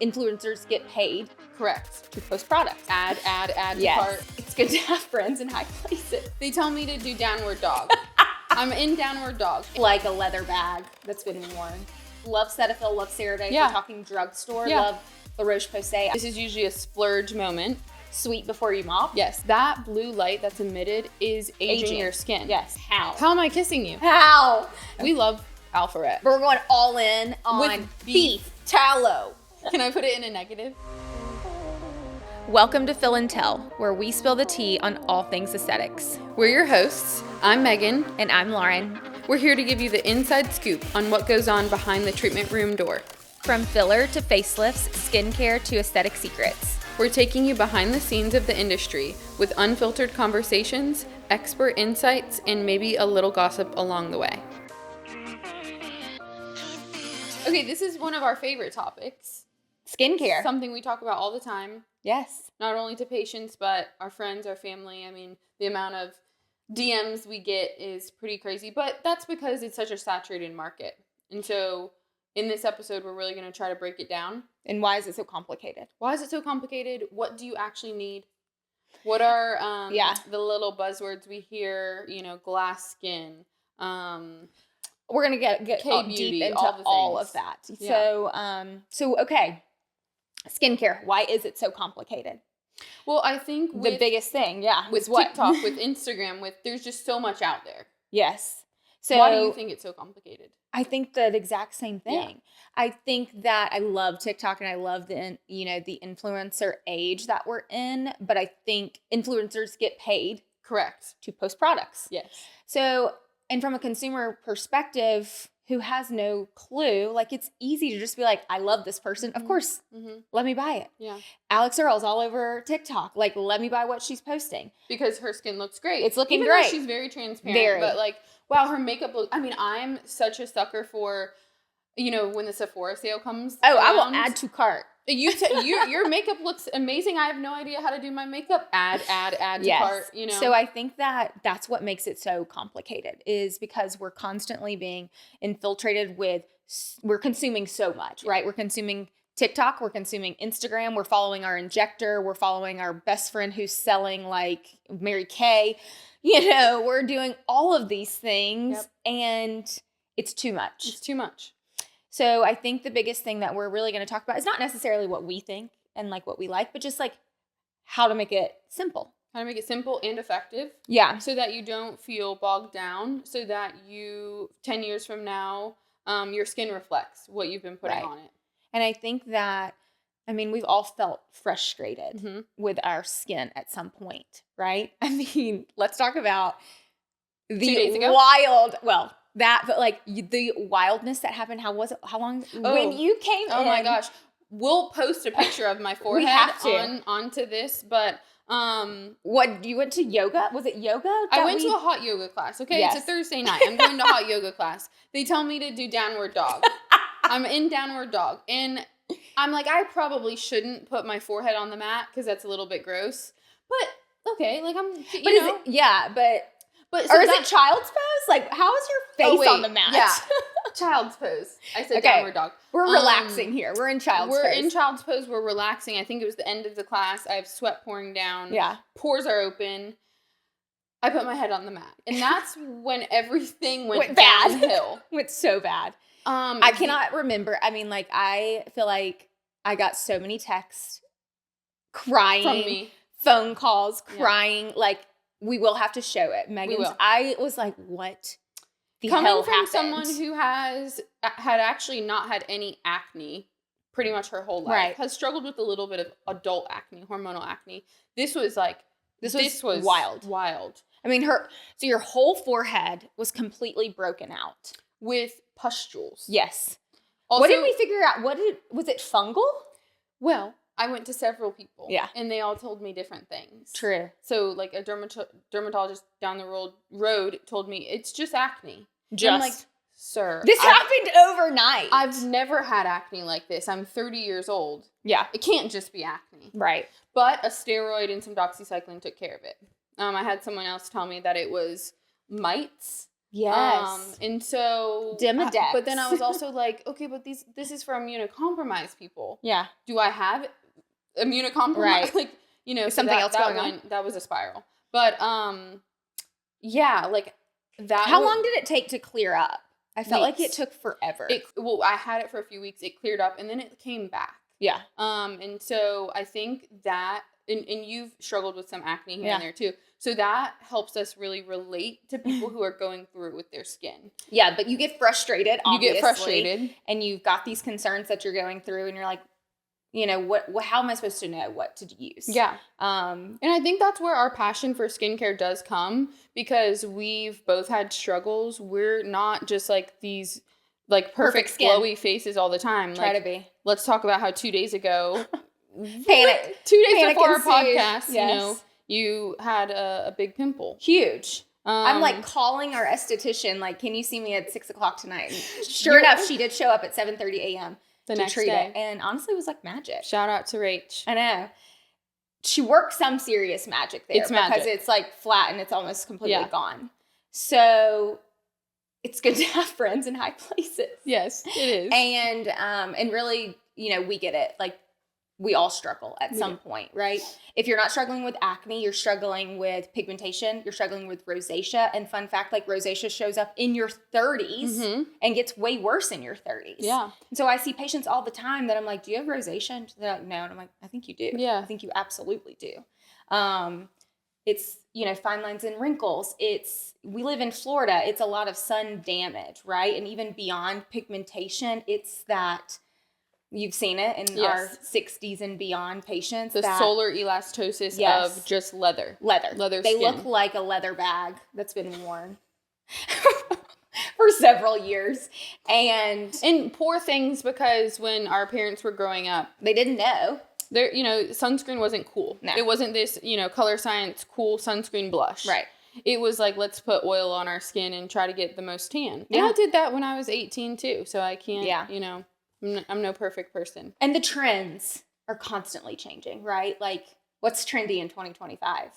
Influencers get paid, correct, to post products. Add to Yes. cart. It's good to have friends in high places. They tell me to do downward dog. I'm in downward dog. Like a leather bag that's been worn. Love Cetaphil, love CeraVe. Yeah. We're talking drugstore. Yeah. Love La Roche-Posay. This is usually a splurge moment. Sweet before you mop. Yes, that blue light that's emitted is aging your skin. Yes. How? How am I kissing you? How? We love Alpharet. We're going all in on With beef tallow. Can I put it in a negative? Welcome to Fill and Tell, where we spill the tea on all things aesthetics. We're your hosts. I'm Megan. And I'm Lauren. We're here to give you the inside scoop on what goes on behind the treatment room door. From filler to facelifts, skincare to aesthetic secrets. We're taking you behind the scenes of the industry with unfiltered conversations, expert insights, and maybe a little gossip along the way. Okay, this is one of our favorite topics. Skincare. Something we talk about all the time. Yes. Not only to patients, but our friends, our family. I mean, the amount of DMs we get is pretty crazy, but that's because it's such a saturated market. And so in this episode, we're really going to try to break it down. And why is it so complicated? Why is it so complicated? What do you actually need? What are the little buzzwords we hear? You know, glass skin. We're gonna get K-beauty, deep into all of that. Yeah. So okay, skincare. Why is it so complicated? Well, I think The biggest thing, with what? TikTok, with Instagram, there's just so much out there. Yes. So why do you think it's so complicated? I think the exact same thing. Yeah. I think that I love TikTok and I love the influencer age that we're in, but I think influencers get paid Correct. to post products. Yes. So, and from a consumer perspective who has no clue, like it's easy to just be like, I love this person. Of course, let me buy it. Yeah. Alex Earl's all over TikTok. Like, let me buy what she's posting. Because her skin looks great. It's looking Even great. Though she's very transparent. But like, wow, her makeup look. I mean, I'm such a sucker for, when the Sephora sale comes. Oh, around, I will add to cart. Your makeup looks amazing. I have no idea how to do my makeup. Add to cart. So I think that's what makes it so complicated, is because we're constantly being infiltrated we're consuming so much, right? We're consuming TikTok, we're consuming Instagram, we're following our injector, we're following our best friend who's selling like Mary Kay. We're doing all of these things and it's too much. It's too much. So I think the biggest thing that we're really going to talk about is not necessarily what we think and like what we like, but just like how to make it simple. How to make it simple and effective. Yeah. So that you don't feel bogged down, so that 10 years from now, your skin reflects what you've been putting on it. And I think that, we've all felt frustrated with our skin at some point, right? Let's talk about 2 days ago? but like the wildness that happened. How was it? How long? When you came in. Oh my gosh. We'll post a picture of my forehead onto this, but what, you went to yoga? Was it yoga? I went to a hot yoga class. Okay, Yes. It's a Thursday night. I'm going to hot yoga class. They tell me to do downward dog. I'm in downward dog, and I'm like, I probably shouldn't put my forehead on the mat because that's a little bit gross. But okay, like I'm. But is it child's pose? Like, how is your face on the mat? Yeah, child's pose. I said downward dog. We're relaxing here. We're in child's pose. We're in child's pose. We're relaxing. I think it was the end of the class. I have sweat pouring down. Yeah. Pores are open. I put my head on the mat. And that's when everything went downhill. Went so bad. I cannot remember. I feel like I got so many texts crying. From me. Phone calls, crying. Like, we will have to show it. I was like, what the hell happened? Coming from someone who had actually not had any acne pretty much her whole life. Right. Has struggled with a little bit of adult acne, hormonal acne. This was wild. Wild. So your whole forehead was completely broken out. With pustules. Yes. Also, what did we figure out? Was it fungal? Well, I went to several people. Yeah. And they all told me different things. True. So, like, a dermatologist down the road told me, it's just acne. Just. I'm like, sir. This happened overnight. I've never had acne like this. I'm 30 years old. Yeah. It can't just be acne. Right. But a steroid and some doxycycline took care of it. I had someone else tell me that it was mites Yes. And so Demodex. but then I was also like, okay, but this is for immunocompromised people. Yeah. Do I have immunocompromised? Right. Like, Something else going on. That was a spiral. But yeah, like that. How long did it take to clear up? I felt like it took forever. Well, I had it for a few weeks. It cleared up and then it came back. Yeah. And so I think that, and you've struggled with some acne here and there too. So that helps us really relate to people who are going through it with their skin. Yeah, but you get frustrated, obviously. You get frustrated. And you've got these concerns that you're going through and you're like, how am I supposed to know what to use? Yeah. And I think that's where our passion for skincare does come, because we've both had struggles. We're not just like these like perfect glowy faces all the time. Try to be. Let's talk about how 2 days ago, panic. 2 days before our ensued. podcast, Yes. you had a big pimple. Huge. I'm like calling our esthetician, like, can you see me at 6:00 tonight? And sure enough, she did show up at 7:30 a.m. The to next treat day. it. And honestly, it was like magic. Shout out to Rach. I know. She worked some serious magic there. It's magic. Because it's like flat and it's almost completely gone. So it's good to have friends in high places. Yes, it is. And really, we get it. Like, we all struggle at some point, right? If you're not struggling with acne, you're struggling with pigmentation, you're struggling with rosacea. And fun fact, like, rosacea shows up in your 30s and gets way worse in your 30s. Yeah. And so I see patients all the time that I'm like, do you have rosacea? And they're like, no. And I'm like, I think you do. Yeah. I think you absolutely do. It's, fine lines and wrinkles. We live in Florida. It's a lot of sun damage, right? And even beyond pigmentation, it's that you've seen it in our 60s and beyond patients. The solar elastosis of just leather. Leather They skin. look like a leather bag that's been worn for several years. And poor things, because when our parents were growing up, they didn't know. Sunscreen wasn't cool. No. It wasn't this, Color Science cool sunscreen blush. Right. It was like, let's put oil on our skin and try to get the most tan. Yeah. And I did that when I was 18 too. So I can't, Yeah. I'm no perfect person. And the trends are constantly changing, right? Like, what's trendy in 2025?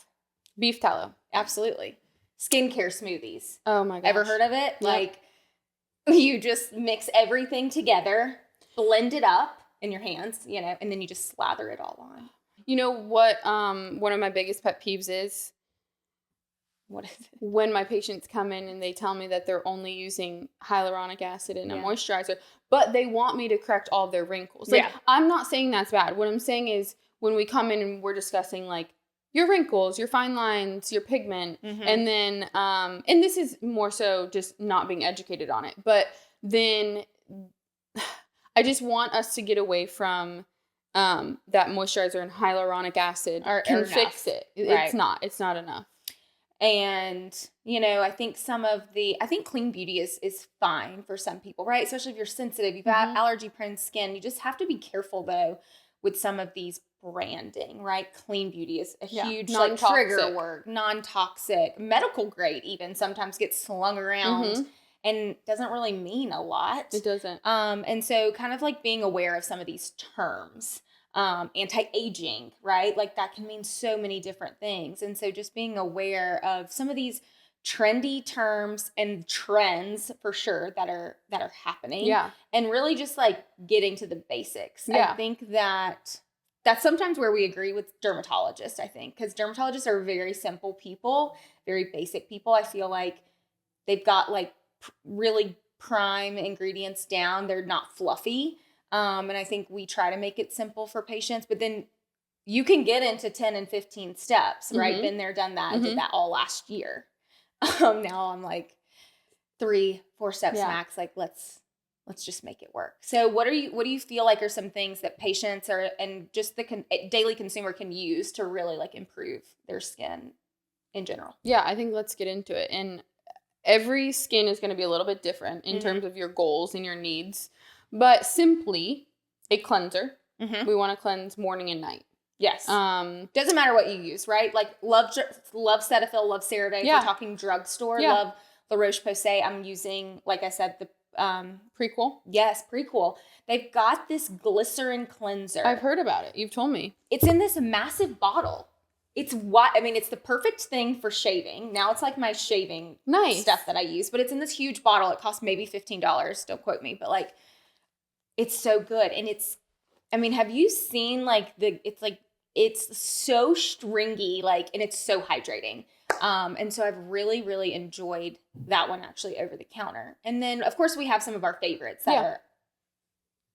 Beef tallow. Absolutely. Skincare smoothies. Oh my gosh. Ever heard of it? Yep. Like, you just mix everything together, blend it up in your hands, and then you just slather it all on. You know what one of my biggest pet peeves is? What is it? When my patients come in and they tell me that they're only using hyaluronic acid and a moisturizer, but they want me to correct all their wrinkles. Like, I'm not saying that's bad. What I'm saying is, when we come in and we're discussing like your wrinkles, your fine lines, your pigment, and then and this is more so just not being educated on it, but then I just want us to get away from that moisturizer and hyaluronic acid can fix it. Right. It's not enough. And, I think I think clean beauty is fine for some people, right? Especially if you're sensitive, you've got allergy prone skin. You just have to be careful though with some of these branding, right? Clean beauty is a huge like trigger word, non-toxic, medical grade even sometimes gets slung around and doesn't really mean a lot. It doesn't. And so kind of like being aware of some of these terms. Anti-aging, right? Like, that can mean so many different things. And so just being aware of some of these trendy terms and trends for sure that are happening. Yeah. And really just like getting to the basics. Yeah. I think that's sometimes where we agree with dermatologists, I think, because dermatologists are very simple people, very basic people. I feel like they've got like really prime ingredients down. They're not fluffy. And I think we try to make it simple for patients, but then you can get into 10 and 15 steps, right? Been there, done that. I did that all last year. Now I'm like 3-4 steps max. Like, let's just make it work. So what do you feel like are some things that patients and just the daily consumer can use to really like improve their skin in general? Yeah, I think let's get into it. And every skin is going to be a little bit different in terms of your goals and your needs. But simply a cleanser. We want to cleanse morning and night. Yes. Doesn't matter what you use, right? Like, love Cetaphil, love CeraVe. If we're talking drugstore, love La Roche-Posay. I'm using, like I said, the Prequel. Yes, Prequel. They've got this glycerin cleanser. I've heard about it. You've told me. It's in this massive bottle. it's it's the perfect thing for shaving. Now it's like my shaving stuff that I use, but it's in this huge bottle. It costs maybe $15. Don't quote me, but like, it's so good. And have you seen like it's so stringy, like, and it's so hydrating. And so I've really, really enjoyed that one actually over the counter. And then of course we have some of our favorites that are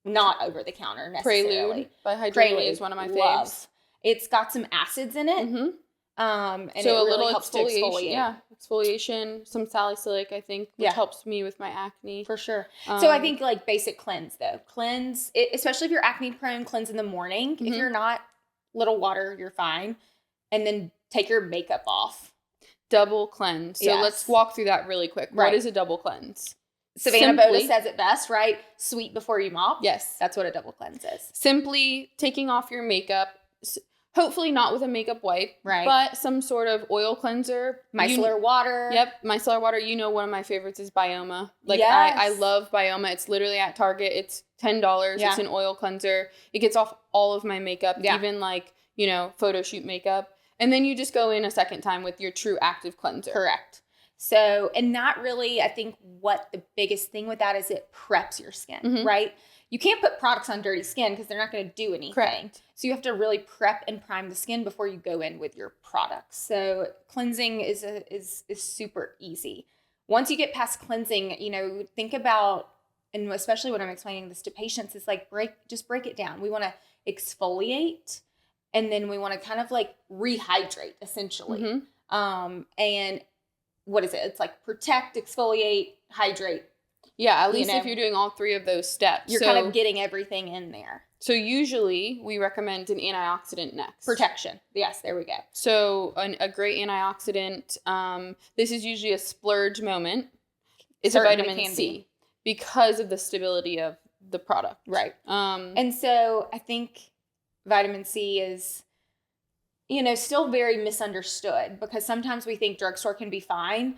not over the counter necessarily. Prelude by Hydrating is one of my faves. It's got some acids in it. Mm-hmm. And so it a really little helps to exfoliate. Yeah, exfoliation, some salicylic, I think, which helps me with my acne. For sure. So I think like basic cleanse though. Cleanse, especially if you're acne prone, cleanse in the morning. Mm-hmm. If you're not, little water, you're fine. And then take your makeup off. Double cleanse. So let's walk through that really quick. Right. What is a double cleanse? Savannah Boda says it best, right? Sweet before you mop. Yes. That's what a double cleanse is. Simply taking off your makeup, hopefully not with a makeup wipe, right? But some sort of oil cleanser. Micellar water. Yep, micellar water. One of my favorites is Bioma. Like, I love Bioma. It's literally at Target. It's $10. Yeah. It's an oil cleanser. It gets off all of my makeup, even like, photo shoot makeup. And then you just go in a second time with your true active cleanser. Correct. So, and that really, I think what the biggest thing with that is it preps your skin, right? You can't put products on dirty skin because they're not going to do anything. Correct. So you have to really prep and prime the skin before you go in with your products. So cleansing is super easy. Once you get past cleansing, think about, and especially when I'm explaining this to patients, it's like just break it down. We want to exfoliate, and then we want to kind of like rehydrate essentially. And what is it? It's like protect, exfoliate, hydrate. Yeah, at least if you're doing all three of those steps. You're kind of getting everything in there. So usually we recommend an antioxidant next. Protection. Yes, there we go. So a great antioxidant, this is usually a splurge moment, is a vitamin C because of the stability of the product. Right. And so I think vitamin C is, still very misunderstood because sometimes we think drugstore can be fine.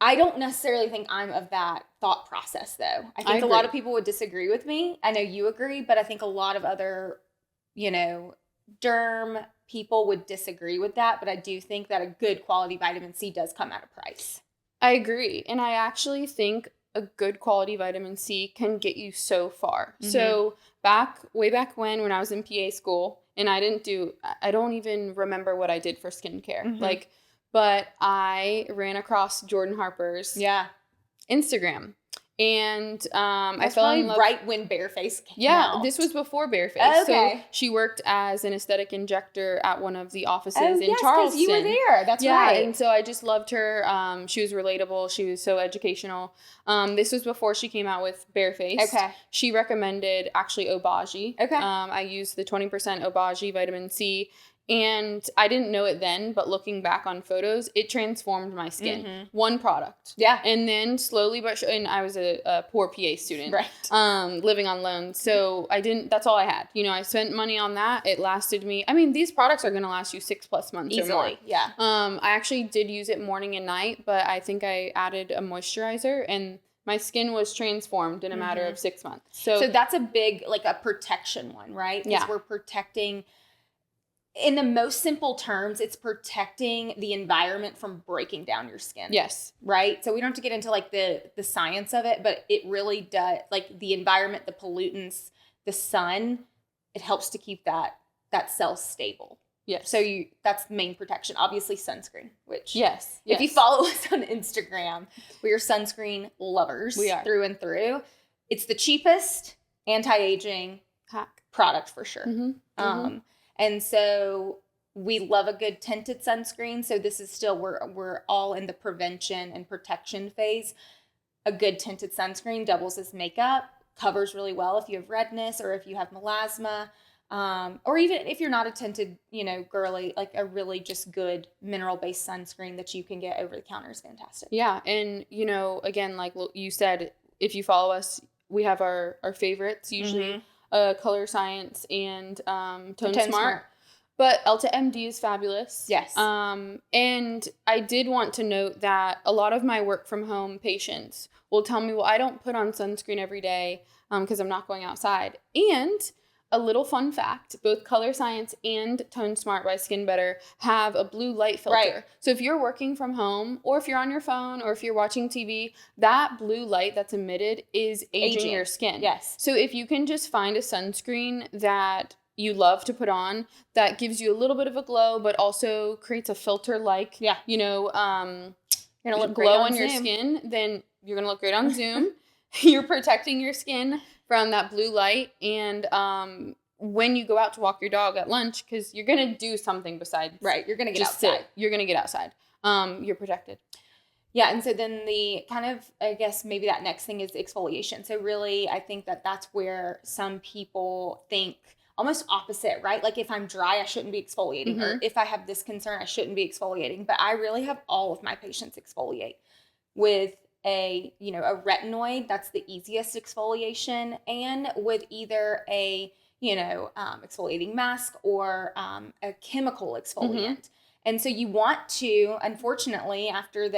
I don't necessarily think I'm of that thought process, though. I think a lot of people would disagree with me. I know you agree, but I think a lot of other, derm people would disagree with that. But I do think that a good quality vitamin C does come at a price. I agree. And I actually think a good quality vitamin C can get you so far. So way back when I was in PA school, and I don't even remember what I did for skincare. But I ran across Jordan Harper's Instagram. And I fell in love. Right when Bareface came out. This was before Bareface. Okay. So she worked as an aesthetic injector at one of the offices in Charleston. Because you were there. That's right. And so I just loved her. She was relatable. She was so educational. This was before she came out with Bareface. Okay. She recommended actually Obagi. Okay. I used the 20% Obagi vitamin C. And I didn't know it then, but looking back on photos, it transformed my skin. One product. Yeah. And then slowly, and I was a poor PA student. Right. Living on loan. So that's all I had. I spent money on that. It lasted me. These products are going to last you 6+ months easily. Or more. Yeah. I actually did use it morning and night, but I think I added a moisturizer and my skin was transformed in a matter of 6 months. So that's a big, like a protection one, right? Because we're protecting. In the most simple terms, it's protecting the environment from breaking down your skin. Yes. Right? So we don't have to get into like the science of it, but it really does, like the environment, the pollutants, the sun, it helps to keep that cell stable. Yes. So that's main protection. Obviously sunscreen, which if you yes. follow us on Instagram, we are sunscreen lovers. We are. Through and through. It's the cheapest anti-aging product for sure. And so we love a good tinted sunscreen. So this is still, we're all in the prevention and protection phase. A good tinted sunscreen doubles as makeup, covers really well if you have redness or if you have melasma, or even if you're not a tinted, girly, like a really just good mineral-based sunscreen that you can get over the counter is fantastic. Yeah. And, again, like you said, if you follow us, we have our favorites, usually Color Science and Tone Smart. But Elta MD is fabulous. Yes. And I did want to note that a lot of my work from home patients will tell me, well, I don't put on sunscreen every day because I'm not going outside. And a little fun fact, both Color Science and Tone Smart by Skin Better have a blue light filter. Right. So if you're working from home, or if you're on your phone, or if you're watching TV, that blue light that's emitted is aging your skin. Yes. So if you can just find a sunscreen that you love to put on that gives you a little bit of a glow, but also creates a filter like, Yeah. you know, You're gonna look glow great on your skin, then you're gonna look great on Zoom. You're protecting your skin from that blue light, and when you go out to walk your dog at lunch, because you're gonna do something besides You're gonna get just outside. sit. You're gonna get outside. You're protected. Yeah, and so then the kind of, I guess maybe that next thing is exfoliation. So really, I think that that's where some people think almost opposite, right? Like if I'm dry, I shouldn't be exfoliating, or if I have this concern, I shouldn't be exfoliating. But I really have all of my patients exfoliate with a retinoid. That's the easiest exfoliation, and with either a exfoliating mask or a chemical exfoliant. And so you want to, unfortunately, after the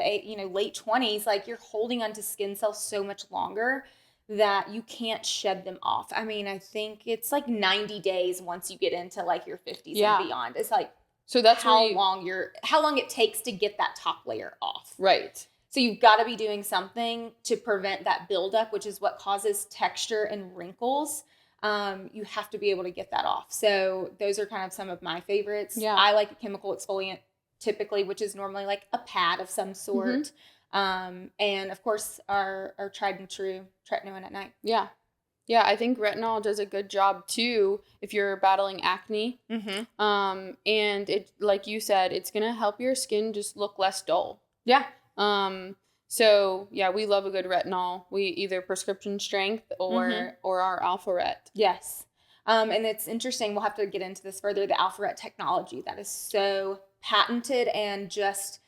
late 20s, like you're holding onto skin cells so much longer that you can't shed them off. I mean, I think it's like 90 days once you get into like your 50s and beyond. It's like, so that's how long it takes to get that top layer off. Right. So you've got to be doing something to prevent that buildup, which is what causes texture and wrinkles. You have to be able to get that off. So those are kind of some of my favorites. Yeah. I like a chemical exfoliant typically, which is normally like a pad of some sort. And of course our tried and true tretinoin at night. Yeah. Yeah, I think retinol does a good job too if you're battling acne. And it, like you said, it's going to help your skin just look less dull. Yeah. So yeah, we love a good retinol. We either prescription strength or our Alpha-Ret. Yes. And it's interesting. We'll have to get into this further. The Alpha-Ret technology that is so patented, and just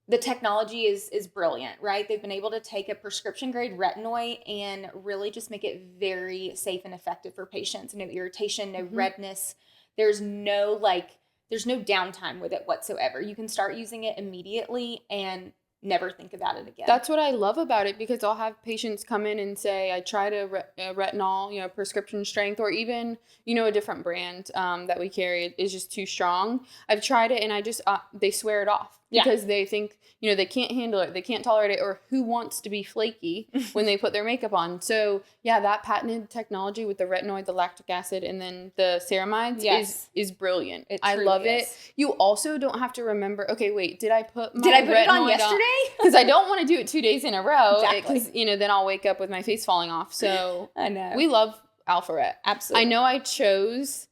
the technology is brilliant, right? They've been able to take a prescription grade retinoid and really just make it very safe and effective for patients. No irritation, no redness. There's no downtime with it whatsoever. You can start using it immediately and never think about it again. That's what I love about it, because I'll have patients come in and say, I tried a retinol, prescription strength, or even, a different brand that we carry is just too strong. I've tried it and I just, they swear it off because they think, they can't handle it. They can't tolerate it. Or who wants to be flaky when they put their makeup on? So yeah, that patented technology with the retinoid, the lactic acid, and then the ceramides is brilliant. I love it. You also don't have to remember, okay, wait, did I put it on yesterday? Because I don't want to do it 2 days in a row. Exactly. Because, then I'll wake up with my face falling off. So I know. We love Alpha-Ret. Absolutely. I know I chose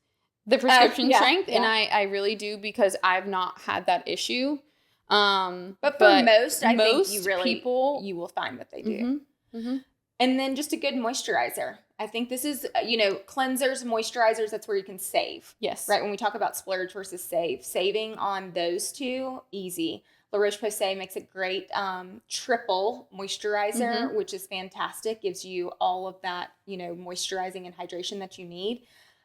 the prescription strength, and I really do, because I've not had that issue. But for most, I think people, you will find what they do. And then just a good moisturizer. I think this is, cleansers, moisturizers, that's where you can save. Yes. Right? When we talk about splurge versus save, saving on those two, easy. La Roche-Posay makes a great triple moisturizer, which is fantastic. Gives you all of that, moisturizing and hydration that you need.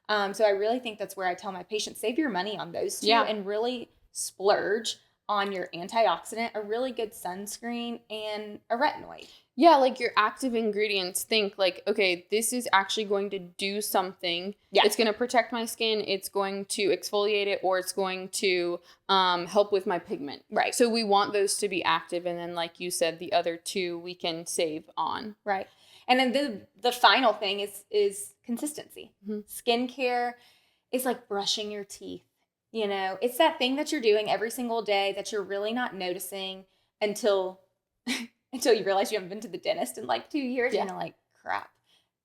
So I really think that's where I tell my patients, save your money on those two and really splurge on your antioxidant, a really good sunscreen, and a retinoid. Yeah, like your active ingredients, think like, okay, this is actually going to do something. Yeah. It's going to protect my skin. It's going to exfoliate it, or it's going to help with my pigment. Right. So we want those to be active. And then, like you said, the other two we can save on. Right. And then the final thing is consistency. Skincare is like brushing your teeth. It's that thing that you're doing every single day that you're really not noticing until you realize you haven't been to the dentist in like 2 years. And you're like, crap.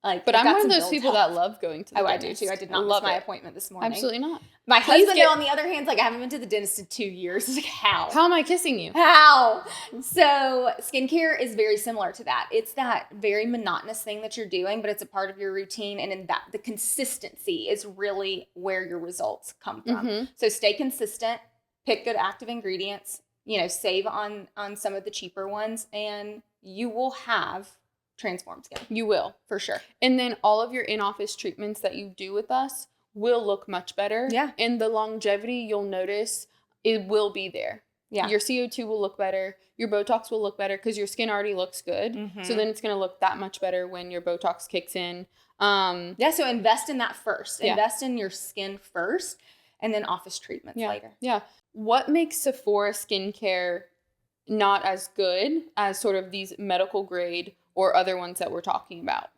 But I'm one of those people that love going to the dentist. I do too. I did not miss my appointment this morning. Absolutely not. My husband, on the other hand, is like, I haven't been to the dentist in 2 years. It's like, how? How am I kissing you? How? So skincare is very similar to that. It's that very monotonous thing that you're doing, but it's a part of your routine. And in that, the consistency is really where your results come from. So stay consistent, pick good active ingredients, save on some of the cheaper ones, and you will have transformed skin. You will, for sure. And then all of your in-office treatments that you do with us will look much better. Yeah. And the longevity, you'll notice it will be there. Yeah. Your CO2 will look better. Your Botox will look better because your skin already looks good. So then it's going to look that much better when your Botox kicks in. Yeah, so invest in that first. Yeah. Invest in your skin first, and then office treatments later. Yeah. What makes Sephora skincare not as good as sort of these medical grade or other ones that we're talking about?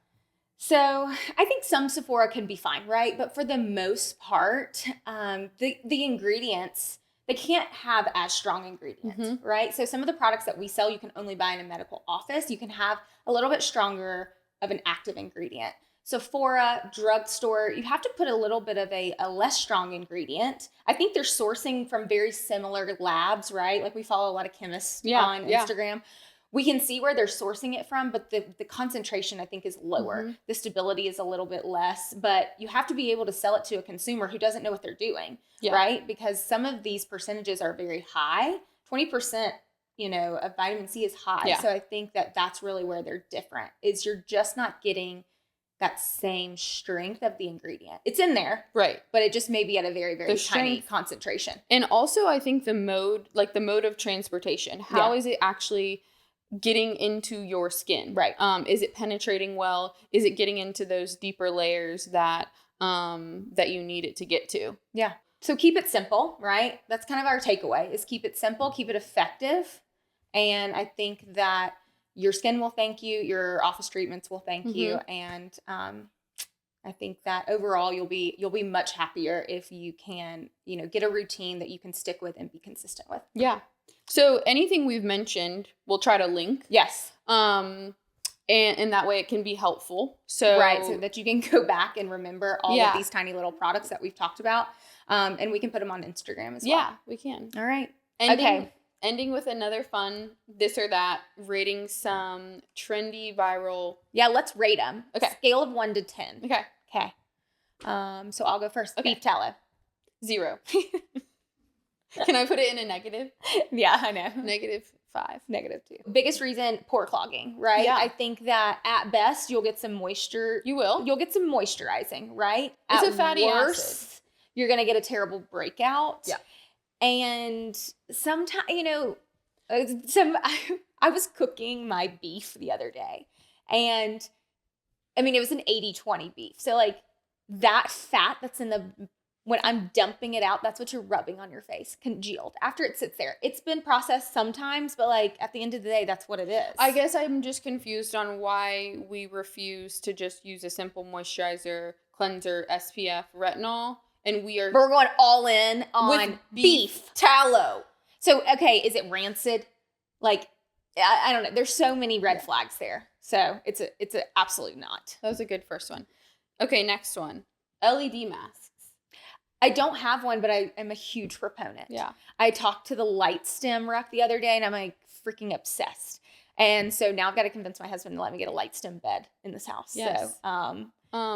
So I think some Sephora can be fine, right? But for the most part, the ingredients, they can't have as strong ingredients, right? So some of the products that we sell, you can only buy in a medical office. You can have a little bit stronger of an active ingredient. Sephora, drugstore, you have to put a little bit of a less strong ingredient. I think they're sourcing from very similar labs, right? Like we follow a lot of chemists on Instagram. We can see where they're sourcing it from, but the concentration, I think, is lower. The stability is a little bit less, but you have to be able to sell it to a consumer who doesn't know what they're doing, right? Because some of these percentages are very high. 20%, of vitamin C is high. Yeah. So I think that that's really where they're different, is you're just not getting that same strength of the ingredient. It's in there. Right. But it just may be at a very, very tiny concentration. And also, I think the mode of transportation, how is it actually getting into your skin? Right. Is it penetrating well? Is it getting into those deeper layers that you need it to get to? Yeah. So keep it simple, right? That's kind of our takeaway, is keep it simple, keep it effective. And I think that your skin will thank you, your office treatments will thank you. And I think that overall you'll be much happier if you can, get a routine that you can stick with and be consistent with. Yeah. So anything we've mentioned, we'll try to link. Yes. And that way it can be helpful. So that you can go back and remember all of these tiny little products that we've talked about. And we can put them on Instagram as well. Yeah, we can. All right. Ending with another fun this or that, rating some trendy viral. Yeah, let's rate them. Okay. Scale of 1 to 10. Okay. So I'll go first. Okay. Beef tallow. 0. Can I put it in a negative? Yeah, I know. -5. -2. Biggest reason, pore clogging, right? Yeah. I think that at best you'll get some moisture. You will. You'll get some moisturizing, right? It's at a fatty worst, acid. You're going to get a terrible breakout. Yeah. And sometimes, I was cooking my beef the other day, and it was an 80-20 beef. So like that fat that's when I'm dumping it out, that's what you're rubbing on your face, congealed after it sits there. It's been processed sometimes, but like at the end of the day, that's what it is. I guess I'm just confused on why we refuse to just use a simple moisturizer, cleanser, SPF, retinol. And we're going all in on beef tallow. So, okay, is it rancid? Like, I don't know. There's so many red flags there. So it's a absolute not. That was a good first one. Okay, next one. LED masks. I don't have one, but I am a huge proponent. Yeah. I talked to the light stem rep the other day, and I'm like freaking obsessed. And so now I've got to convince my husband to let me get a light stem bed in this house. Yes. So,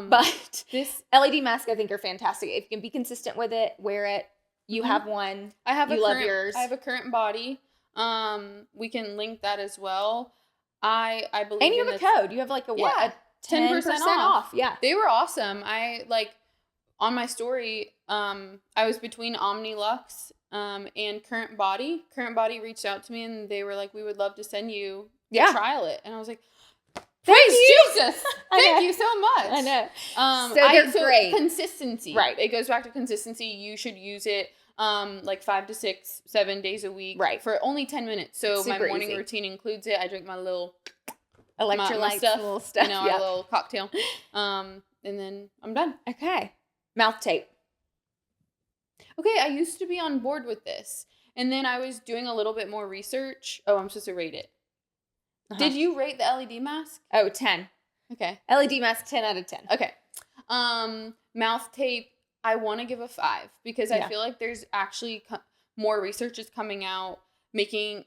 but this LED mask, I think, are fantastic. If you can be consistent with it, wear it. You have one. Love yours. I have a current body. We can link that as well. I believe. And you have a code. You have like a 10% off. Yeah. They were awesome. I on my story. I was between Omnilux and Current Body. Current Body reached out to me and they were like, "We would love to send you to trial it." And I was like, Praise Jesus. Thank you so much. I know. So they're great. Consistency. Right. It goes back to consistency. You should use it 5 to 6, 7 days a week. Right. For only 10 minutes. So my morning easy. routine includes it. I drink my little electrolytes, stuff, little stuff. our little cocktail. And then I'm done. Okay. Mouth tape. Okay, I used to be on board with this. And then I was doing a little bit more research. Oh, I'm supposed to rate it. Uh-huh. Did you rate the LED mask? Oh, 10. Okay. LED mask, 10 out of 10. Okay. Mouth tape, I want to give a 5 because I feel like there's actually more research is coming out making,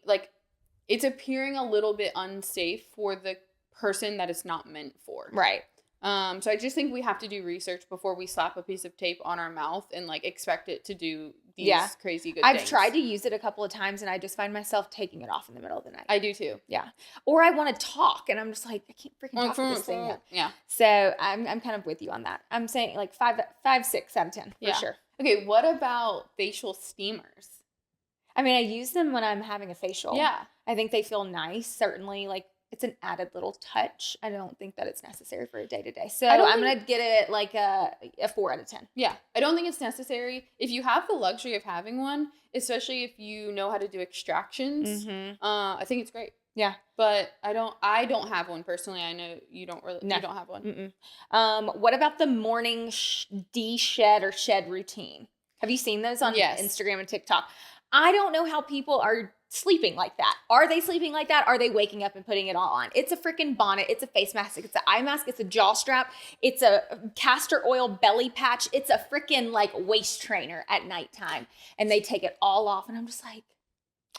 it's appearing a little bit unsafe for the person that it's not meant for. Right. So I just think we have to do research before we slap a piece of tape on our mouth and expect it to do these crazy good things. I've tried to use it a couple of times and I just find myself taking it off in the middle of the night. I do too. Yeah. Or I want to talk and I'm just like, I can't freaking talk to this thing yet. Yeah. So I'm kind of with you on that. I'm saying 5, 6 out of 10 for sure. Okay. What about facial steamers? I use them when I'm having a facial. Yeah. I think they feel nice. Certainly it's an added little touch. I don't think that it's necessary for a day-to-day. So I don't I'm think- going to get it like a 4 out of 10. Yeah, I don't think it's necessary. If you have the luxury of having one, especially if you know how to do extractions, I think it's great. Yeah. But I don't have one personally. I know you don't really, No. you don't have one. What about the morning de-shed or shed routine? Have you seen those on Yes. Instagram and TikTok? I don't know how people are sleeping like that. Are they sleeping like that? Are they waking up and putting it all on? It's a freaking bonnet. It's a face mask. It's an eye mask. It's a jaw strap. It's a castor oil belly patch. It's a freaking like waist trainer at nighttime. And they take it all off. And I'm just like,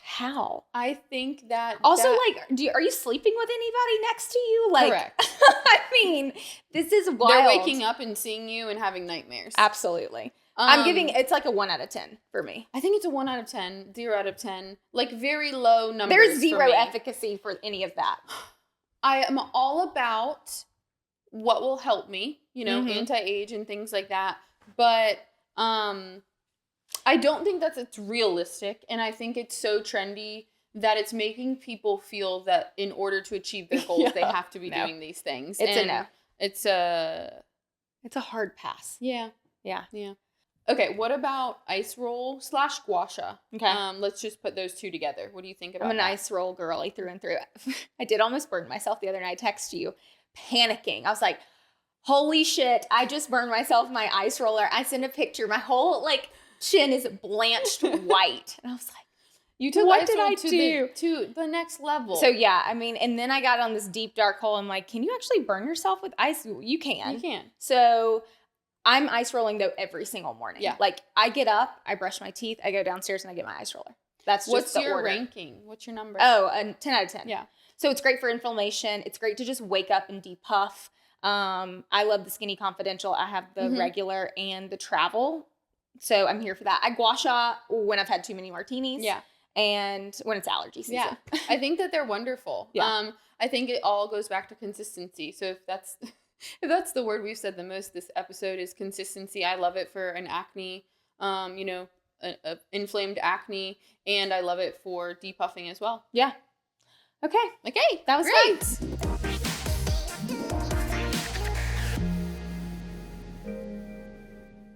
how? I think that Also, that, like, are you sleeping with anybody next to you? Like, correct. I mean, this is wild. They're waking up and seeing you and having nightmares. Absolutely. I'm giving, it's like a 1 out of 10 for me. I think it's a 1 out of 10, 0 out of 10, like very low numbers. There's for zero me. efficacy for any of that. I am all about what will help me, Mhm. anti-age and things like that. But I don't think it's realistic, and I think it's so trendy that it's making people feel that in order to achieve their goals, they have to be doing these things. It's a no. It's a hard pass. Yeah. Yeah. Okay, what about ice roll / gua sha? Okay. Let's just put those two together. What do you think about I'm an that? ice roll girly through and through. I did almost burn myself the other night. I texted you panicking. I was like, holy shit, I just burned myself with my ice roller. I sent a picture. My whole chin is blanched white. And I was like, You took what ice did roll I do? to the next level. So yeah, I mean, and then I got on this deep dark hole. I'm like, can you actually burn yourself with ice? You can. You can. So I'm ice rolling though every single morning. Yeah. Like I get up, I brush my teeth, I go downstairs and I get my ice roller. That's just What's the your order. ranking? What's your number? Oh, a 10 out of 10. Yeah. So it's great for inflammation. It's great to just wake up and depuff. I love the Skinny Confidential. I have the regular and the travel. So I'm here for that. I gua sha when I've had too many martinis. Yeah. And when it's allergy season. Yeah. I think that they're wonderful. Yeah. I think it all goes back to consistency. So if that's the word we've said the most this episode is consistency. I love it for an acne, inflamed acne, and I love it for depuffing as well. Yeah. Okay. Okay, That was great. fun.